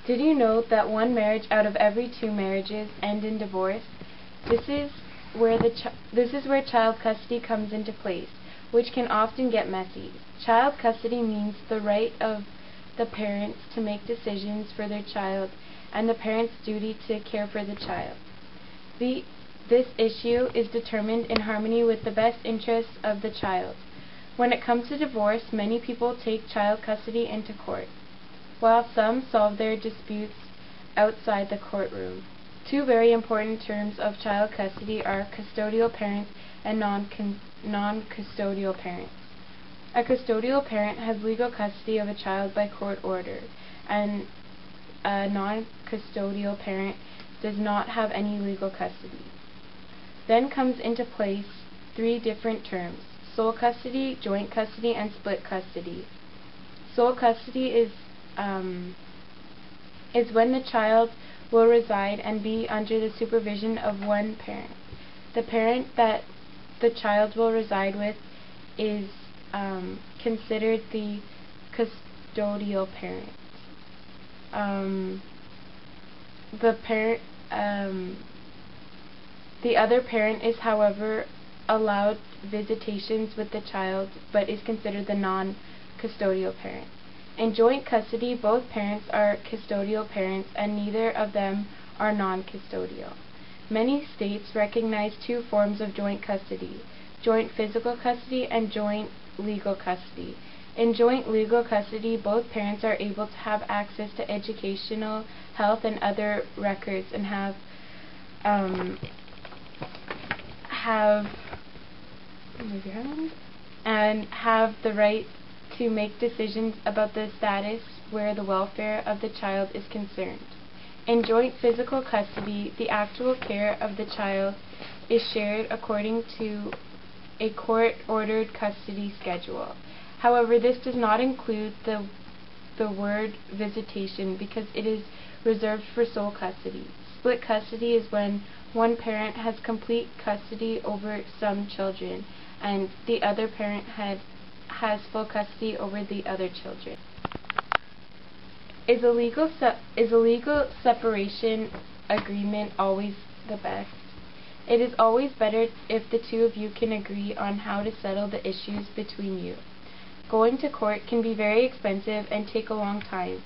Did you know that one marriage out of every two marriages end in divorce? This is where child custody comes into place, which can often get messy. Child custody means the right of the parents to make decisions for their child and the parents' duty to care for the child. This issue is determined in harmony with the best interests of the child. When it comes to divorce, many people take child custody into court, while some solve their disputes outside the courtroom. Two very important terms of child custody are custodial parents and non-custodial parents. A custodial parent has legal custody of a child by court order, and a non-custodial parent does not have any legal custody. Then comes into place three different terms: sole custody, joint custody, and split custody. Sole custody is when the child will reside and be under the supervision of one parent. The parent that the child will reside with is considered the custodial parent. The other parent is, however, allowed visitations with the child, but is considered the non-custodial parent. In joint custody, both parents are custodial parents, and neither of them are non-custodial. Many states recognize two forms of joint custody: joint physical custody and joint legal custody. In joint legal custody, both parents are able to have access to educational, health, and other records, and have the right to make decisions about the status where the welfare of the child is concerned. In joint physical custody, the actual care of the child is shared according to a court-ordered custody schedule. However, this does not include the word visitation, because it is reserved for sole custody. Split custody is when one parent has complete custody over some children, and the other parent has full custody over the other children. Is a legal separation agreement always the best? It is always better if the two of you can agree on how to settle the issues between you. Going to court can be very expensive and take a long time.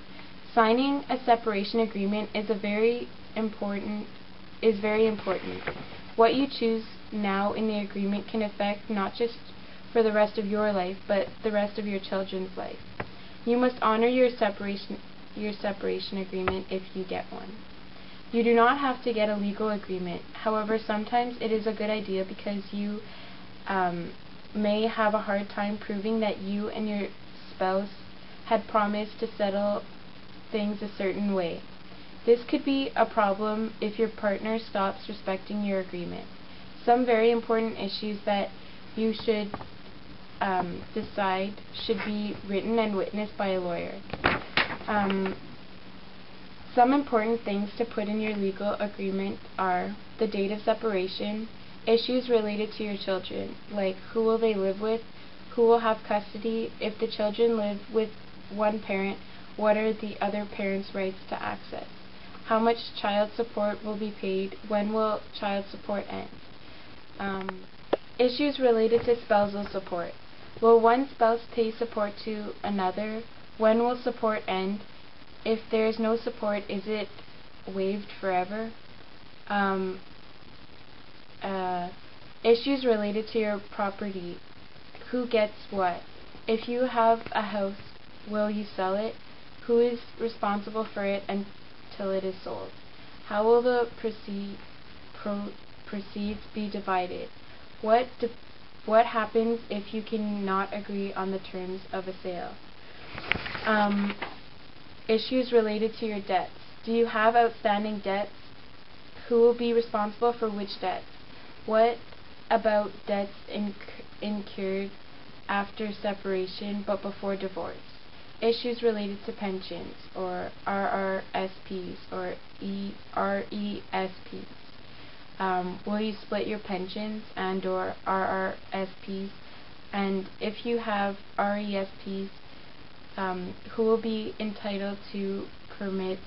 Signing a separation agreement is very important. What you choose now in the agreement can affect not just for the rest of your life, but the rest of your children's life. You must honor your separation agreement if you get one. You do not have to get a legal agreement. However, sometimes it is a good idea, because you may have a hard time proving that you and your spouse had promised to settle things a certain way. This could be a problem if your partner stops respecting your agreement. Some very important issues that you should decide should be written and witnessed by a lawyer. Some important things to put in your legal agreement are the date of separation, issues related to your children, like who will they live with, who will have custody, if the children live with one parent, what are the other parent's rights to access, how much child support will be paid, when will child support end. Issues related to spousal support. Will one spouse pay support to another? When will support end? If there is no support, is it waived forever? Issues related to your property. Who gets what? If you have a house, will you sell it? Who is responsible for it until it is sold? How will the proceeds be divided? What happens if you cannot agree on the terms of a sale? Issues related to your debts. Do you have outstanding debts? Who will be responsible for which debts? What about debts incurred after separation but before divorce? Issues related to pensions, or RRSPs, or RESPs. Will you split your pensions and or RRSPs? And if you have RESPs, who will be entitled to permit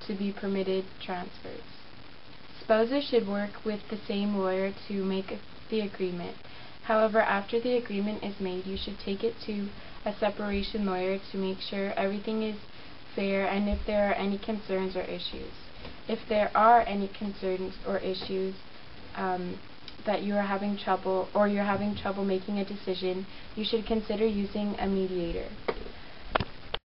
to be permitted transfers. Spouses should work with the same lawyer to make the agreement. However, after the agreement is made, you should take it to a separation lawyer to make sure everything is fair and if there are any concerns or issues. If there are any concerns or issues that you're having trouble making a decision, you should consider using a mediator.